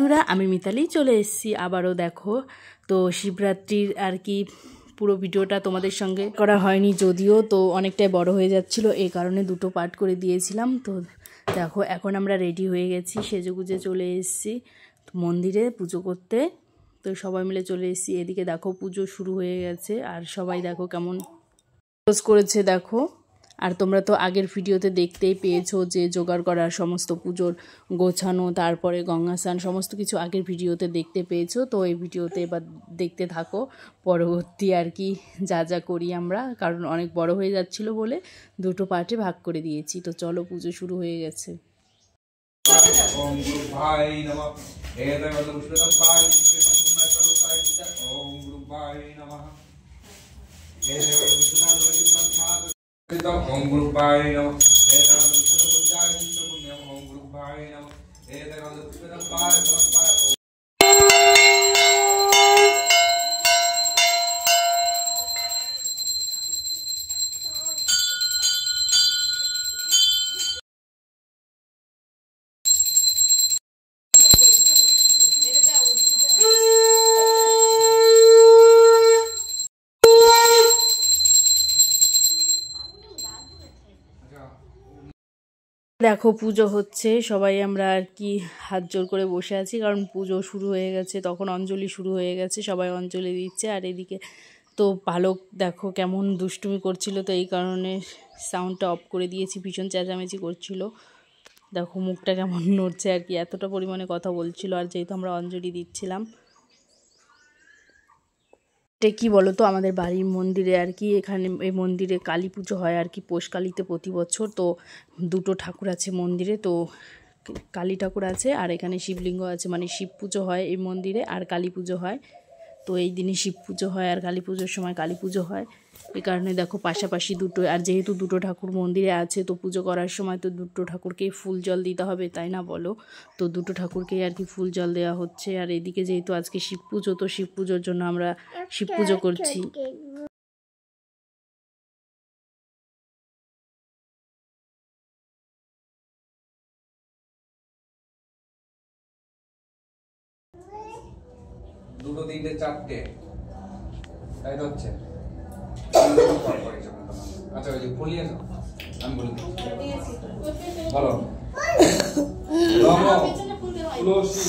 বন্ধুরা আমি মিতালি চলে এসেছি আবারও। দেখো তো শিবরাত্রির আর কি পুরো ভিডিওটা তোমাদের সঙ্গে করা হয়নি, যদিও তো অনেকটাই বড় হয়ে যাচ্ছিল, এই কারণে দুটো পার্ট করে দিয়েছিলাম। তো দেখো এখন আমরা রেডি হয়ে গেছি, সেজেগুজে চলে এসেছি মন্দিরে পুজো করতে। তো সবাই মিলে চলে এসেছি। এদিকে দেখো পুজো শুরু হয়ে গেছে আর সবাই দেখো কেমন পোজ করেছে দেখো। আর তোমরা তো আগের ভিডিওতে দেখতেই পেয়েছো যে জোগাড় করা সমস্ত পুজোর গোছানো, তারপরে গঙ্গা স্নান সমস্ত কিছু আগের ভিডিওতে দেখতে পেয়েছো। তো এই ভিডিওতে এবার দেখতে থাকো পরবর্তী আর কি যা যা করি আমরা, কারণ অনেক বড় হয়ে যাচ্ছিল বলে দুটো পার্টে ভাগ করে দিয়েছি। তো চলো পুজো শুরু হয়ে গেছে। ओम गुरुपाय नमः हे देवानंद विष्णुपूज्याय विष्णुपुण्यम ओम गुरुपाय नमः हे देवानंद विष्णुपाय परमपाय দেখো পুজো হচ্ছে, সবাই আমরা আর কি হাত জোর করে বসে আছি, কারণ পুজো শুরু হয়ে গেছে, তখন অঞ্জলি শুরু হয়ে গেছে, সবাই অঞ্জলি দিচ্ছে। আর এদিকে তো পালক দেখো কেমন দুষ্টুমি করছিল, তো এই কারণে সাউন্ডটা অফ করে দিয়েছি, ভীষণ চেঁচামেচি করছিল। দেখো মুখটা কেমন নড়ছে আর কি, এতটা পরিমাণে কথা বলছিল। আর যেহেতু আমরা অঞ্জলি দিচ্ছিলাম, এটা কি বলো তো, আমাদের বাড়ির মন্দিরে আর কি, এখানে এই মন্দিরে কালী পুজো হয় আর কি পৌষকালীতে প্রতি বছর। তো দুটো ঠাকুর আছে মন্দিরে, তো কালী ঠাকুর আছে আর এখানে শিবলিঙ্গ আছে, মানে শিব পুজো হয় এই মন্দিরে আর কালী পুজো হয়। তো এই দিনে শিব পুজো হয় আর কালী পুজোর সময় কালী পুজো হয়, এই কারণে দেখো পাশাপাশি দুটো। আর যেহেতু দুটো ঠাকুর মন্দিরে আছে, তো পুজো করার সময় তো দুটো ঠাকুরকেই ফুল জল দিতে হবে, তাই না বলো? তো দুটো ঠাকুরকেই আর কি ফুল জল দেওয়া হচ্ছে। আর এদিকে যেহেতু আজকে শিব পুজো, তো শিব পুজোর জন্য আমরা শিব পুজো করছি। দুটো তিনটে চারটে তাই তো হচ্ছে। আচ্ছা ওই যে ফুল নিয়েছো, আমি বলে দিচ্ছি বলো। নম তুলসী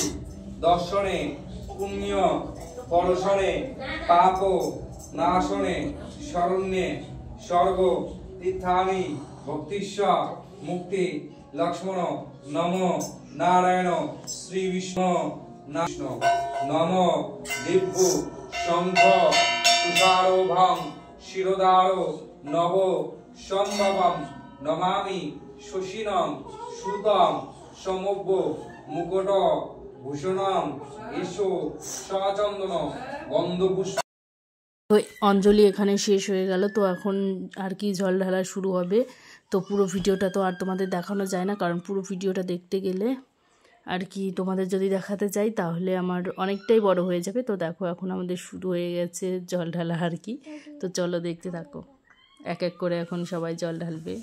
দর্শনে পুণ্য পরশনে পাপ নাশনে শরণ্যে স্বর্গ তীর্থানি ভক্তিস্ব মুক্তি লক্ষ্মণ নম নারায়ণ শ্রী বিষ্ণু নম দিব্য শঙ্খ তুষারোভং শিরোদারো নব সম্ভবম নমামি শশীনং সুতং সমব্য মুকুট ভূষণং এসো সচন্দন গন্ধপুষ্প। তো অঞ্জলি এখানে শেষ হয়ে গেল, তো এখন আর কি জল ঢালা শুরু হবে। তো পুরো ভিডিওটা তো আর তোমাদের দেখানো যায় না, কারণ পুরো ভিডিওটা দেখতে গেলে আর কি তোমাদের যদি দেখাতে চাই তাহলে আমার অনেকটাই বড় হয়ে যাবে। তো দেখো এখন আমাদের শুরু হয়ে গেছে জল ঢালা আর কি। তো চলো দেখতে থাকো, এক এক করে এখন সবাই জল ঢালবে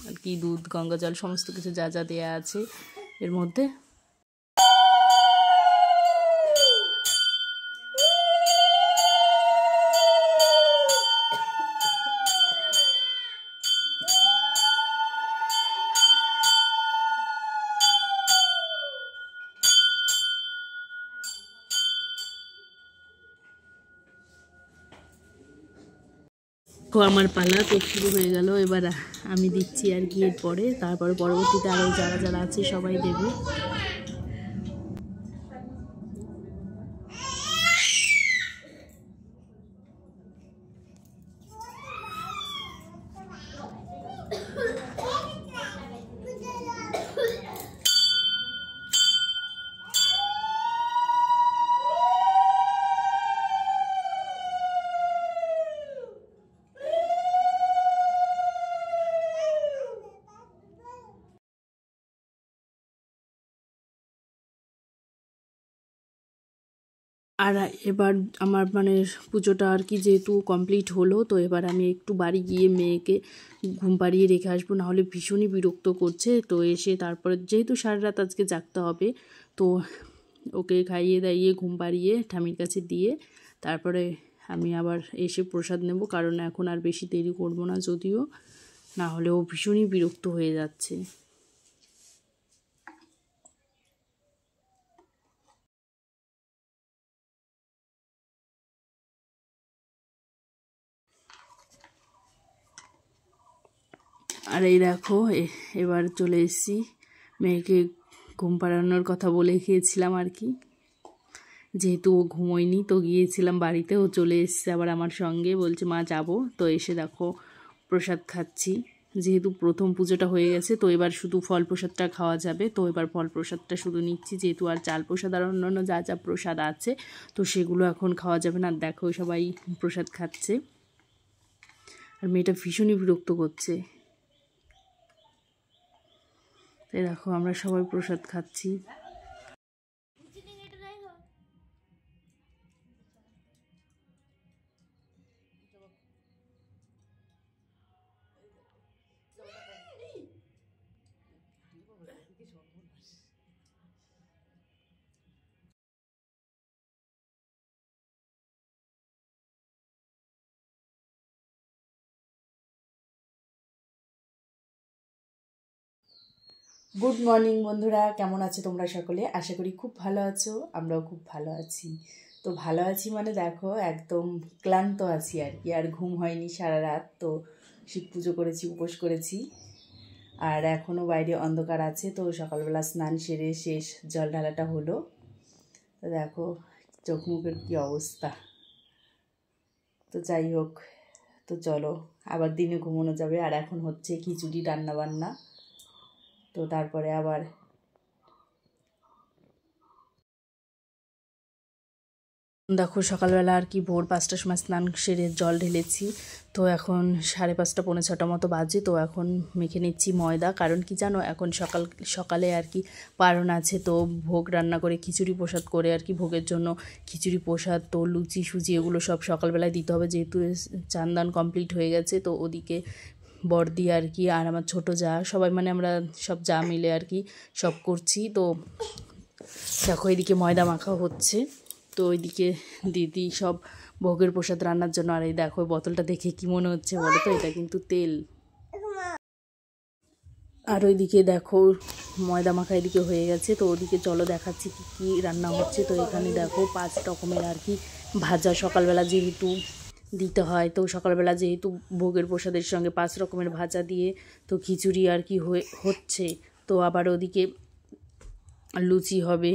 আর কি, দুধ গঙ্গা জল সমস্ত কিছু যা যা দেয়া আছে এর মধ্যে। তো আমার পালা তো শুরু হয়ে গেল, এবার আমি দিচ্ছি আর কি, এরপরে তারপরে পরবর্তীতে আরও যারা যারা আছে সবাই দেবে। আর এবার আমার মানে পুজোটা আর কি যেহেতু কমপ্লিট হলো, তো এবার আমি একটু বাড়ি গিয়ে মেয়েকে ঘুম পাড়িয়ে রেখে আসবো, নাহলে ভীষণই বিরক্ত করছে। তো এসে তারপরে যেহেতু সারা রাত আজকে জাগতে হবে, তো ওকে খাইয়ে দাইয়ে ঘুম পাড়িয়ে ঠামির কাছে দিয়ে তারপরে আমি আবার এসে প্রসাদ নেব, কারণ এখন আর বেশি দেরি করব না, যদিও না হলে ও ভীষণই বিরক্ত হয়ে যাচ্ছে। আর এই দেখো এবার চলে এসেছি, মেয়েকে ঘুম পাড়ানোর কথা বলে গিয়েছিলাম আর কি, যেহেতু ও ঘুমোয়নি তো গিয়েছিলাম বাড়িতে, ও চলে এসছে আবার আমার সঙ্গে, বলছে মা যাবো। তো এসে দেখো প্রসাদ খাচ্ছি, যেহেতু প্রথম পুজোটা হয়ে গেছে তো এবার শুধু ফল প্রসাদটা খাওয়া যাবে, তো এবার ফল প্রসাদটা শুধু নিচ্ছি, যেহেতু আর চাল প্রসাদ আর অন্যান্য যা যা প্রসাদ আছে তো সেগুলো এখন খাওয়া যাবে না। দেখো সবাই প্রসাদ খাচ্ছে আর মেয়েটা ভীষণই বিরক্ত করছে। তাই দেখো আমরা সবাই প্রসাদ খাচ্ছি। গুড মর্নিং বন্ধুরা, কেমন আছো তোমরা সকলে? আশা করি খুব ভালো আছো, আমরাও খুব ভালো আছি। তো ভালো আছি মানে দেখো একদম ক্লান্ত আছি আর কি, আর ঘুম হয়নি সারা রাত, তো শিব পুজো করেছি, উপোস করেছি, আর এখনও বাইরে অন্ধকার আছে। তো সকালবেলা স্নান সেরে শেষ জল ঢালাটা হলো, তো দেখো চোখ মুখের কী অবস্থা। তো যাই হোক, তো চলো আবার দিনে ঘুমানো যাবে। আর এখন হচ্ছে খিচুড়ি রান্না বান্না, তো তারপরে আবার দেখো সকালবেলা আর কি ভোর 5টার সময় স্নান সেরে জল ঢেলেছি, তো এখন 5:30 পৌনে 6টা মতো বাজে। তো এখন মেখে নিচ্ছি ময়দা, কারণ কি জানো এখন সকালে আর কি পারণ আছে, তো ভোগ রান্না করে খিচুড়ি প্রসাদ করে আর কি ভোগের জন্য খিচুড়ি প্রসাদ, তো লুচি সুজি এগুলো সব সকালবেলায় দিতে হবে, যেহেতু চান্দান কমপ্লিট হয়ে গেছে। তো ওদিকে বড়দি আর কি আর আমার ছোটো যা সবাই, মানে আমরা সব যা মিলে আর কি সব করছি। তো দেখো এদিকে ময়দা মাখা হচ্ছে, তো ওইদিকে দিদি সব ভোগের প্রসাদ রান্নার জন্য। আর এই দেখো বোতলটা দেখে কি মনে হচ্ছে বলো তো, এটা কিন্তু তেল। আর ওইদিকে দেখো ময়দা মাখা এদিকে হয়ে গেছে, তো ওদিকে চলো দেখাচ্ছি কি কি রান্না হচ্ছে। তো এখানে দেখো 5 রকমের আর কি ভাজা, সকালবেলা যেহেতু দিতে হয়, তো সকালবেলা যেহেতু ভোগের প্রসাদের সঙ্গে 5 রকমের ভাজা দিয়ে তো খিচুড়ি আর কি হচ্ছে। তো আবার ওদিকে লুচি হবে,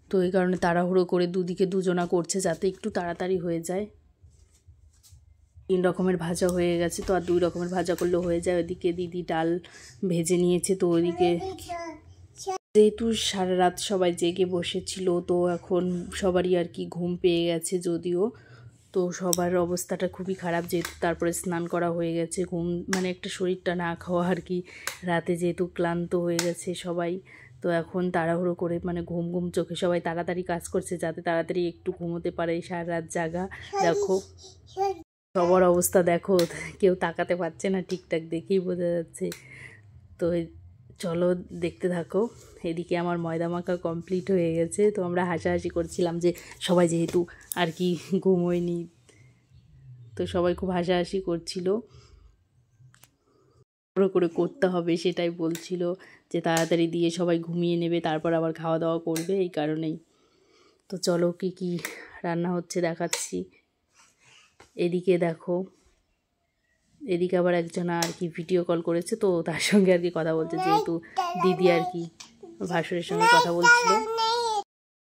তো এই কারণে তাড়াহুড়ো করে দুদিকে দুজনা করছে যাতে একটু তাড়াতাড়ি হয়ে যায়। 3 রকমের ভাজা হয়ে গেছে, তো আর 2 রকমের ভাজা করলেও হয়ে যায়। ওদিকে দিদি ডাল ভেজে নিয়েছে, তো ওদিকে যেহেতু সারা রাত সবাই জেগে বসেছিল, তো এখন সবারই আর কি ঘুম পেয়ে গেছে যদিও, তো সবার অবস্থাটা খুবই খারাপ, যেহেতু তারপরে স্নান করা হয়ে গেছে, ঘুম মানে একটা শরীরটা না খাওয়া আর কি, রাতে যেহেতু ক্লান্ত হয়ে গেছে সবাই। তো এখন তাড়াহুড়ো করে মানে ঘুম ঘুম চোখে সবাই তাড়াতাড়ি কাজ করছে যাতে তাড়াতাড়ি একটু ঘুমোতে পারে, সারা রাত জাগা। দেখো সবার অবস্থা দেখো, কেউ তাকাতে পারছে না ঠিকঠাক, দেখেই বোঝা যাচ্ছে। তো চলো দেখতে থাকো। এদিকে আমার ময়দা মাখা কমপ্লিট হয়ে গেছে, তো আমরা হাসাহাসি করছিলাম যে সবাই যেহেতু আর কি ঘুমোয়নি, তো সবাই খুব হাসাহাসি করছিল, করে করতে হবে সেটাই বলছিল, যে তাড়াতাড়ি দিয়ে সবাই ঘুমিয়ে নেবে, তারপর আবার খাওয়া দাওয়া করবে, এই কারণেই। তো চলো কি কি রান্না হচ্ছে দেখাচ্ছি। এদিকে দেখো, এদিকে আবার একজন আর কি ভিডিও কল করেছে, তো তার সঙ্গে আর কি কথা বলছে, যেহেতু দিদি আর কি ভাসুরের সঙ্গে কথা বলছিল।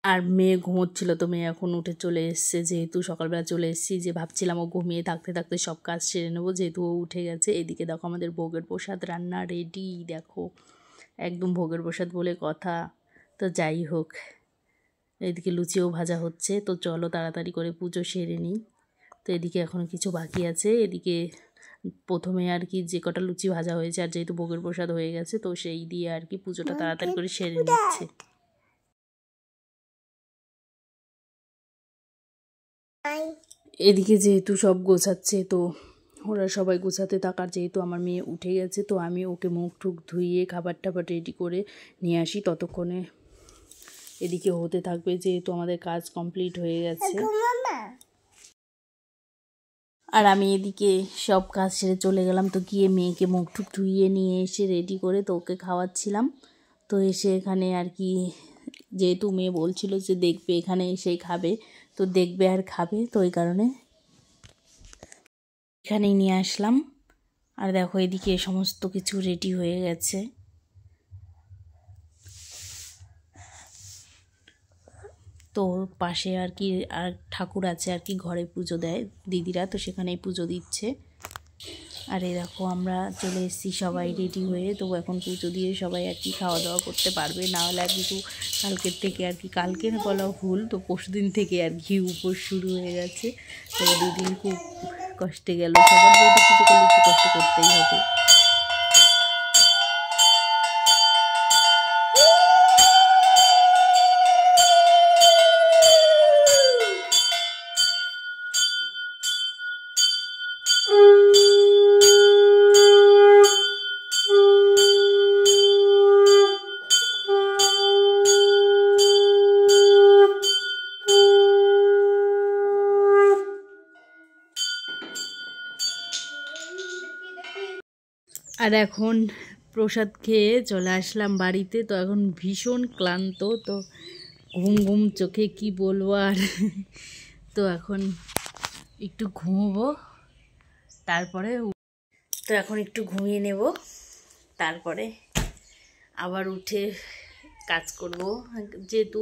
আর মেয়ে ঘুমোচ্ছিল, তো মেয়ে এখন উঠে চলে এসছে, যেহেতু সকালবেলা চলে এসেছি, যে ভাবছিলাম ও ঘুমিয়ে থাকতে থাকতে সব কাজ সেরে নেবো, যেহেতু ও উঠে গেছে। এদিকে দেখো আমাদের ভোগের প্রসাদ রান্না রেডি, দেখো একদম ভোগের প্রসাদ বলে কথা। তো যাই হোক, এদিকে লুচিও ভাজা হচ্ছে, তো চলো তাড়াতাড়ি করে পুজো সেরে নিই। তো এদিকে এখনও কিছু বাকি আছে। এদিকে প্রথমে আর কি যে কটা লুচি ভাজা হয়েছে, আর যেহেতু ভোগের প্রসাদ হয়ে গেছে, তো সেই দিয়ে আর কি পুজোটা তাড়াতাড়ি করে সেরে নিচ্ছে। এদিকে যেহেতু সব গোছাচ্ছে, তো ওরা সবাই গোছাতে থাকার, যেহেতু আমার মেয়ে উঠে গেছে, তো আমি ওকে মুখ টুক ধুইয়ে খাবার টাবার রেডি করে নিয়ে আসি, ততক্ষণে এদিকে হতে থাকবে, যেহেতু আমাদের কাজ কমপ্লিট হয়ে গেছে। আর আমি এদিকে সব কাজ সেরে চলে গেলাম, তো গিয়ে মেয়েকে মুখ টুক ধুইয়ে নিয়ে এসে রেডি করে তো ওকে খাওয়াচ্ছিলাম। তো এসে এখানে আর কি, যেহেতু মেয়ে বলছিল যে দেখবে এখানে এসেই খাবে, তো দেখবে আর খাবে, তো ওই কারণে এখানেই নিয়ে আসলাম। আর দেখো এদিকে সমস্ত কিছু রেডি হয়ে গেছে। তো পাশে আর কি আর ঠাকুর আছে আর কি, ঘরে পুজো দেয় দিদিরা, তো সেখানেই পুজো দিচ্ছে। আর এই দেখো আমরা চলে এসেছি সবাই রেডি হয়ে। তো এখন পুজো দিয়ে সবাই আর কি খাওয়া দাওয়া করতে পারবে, না হলে আর কিছু কালকের থেকে আর কি, কালকের বলা ভুল, তো পরশু দিন থেকে আর কি উপোস শুরু হয়ে গেছে। তো দুদিন খুব কষ্টে গেল, সবার যেহেতু পুজো করলে একটু কষ্ট করতেই হবে। আর এখন প্রসাদ খেয়ে চলে আসলাম বাড়িতে। তো এখন ভীষণ ক্লান্ত, তো ঘুম ঘুম চোখে, কি বলবো আর। তো এখন একটু ঘুমোবো, তারপরে তো এখন একটু ঘুমিয়ে নেব, তারপরে আবার উঠে কাজ করব, যেহেতু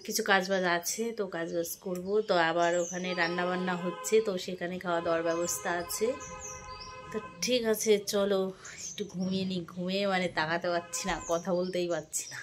কিছু কাজবাজ আছে, তো কাজবাজ করব। তো আবার ওখানে রান্না বান্না হচ্ছে, তো সেখানে খাওয়া দাওয়ার ব্যবস্থা আছে। তো ঠিক আছে, চলো একটু ঘুমিয়ে নিই। ঘুমিয়ে মানে তাকাতে পারছি না, কথা বলতেই পারছি না।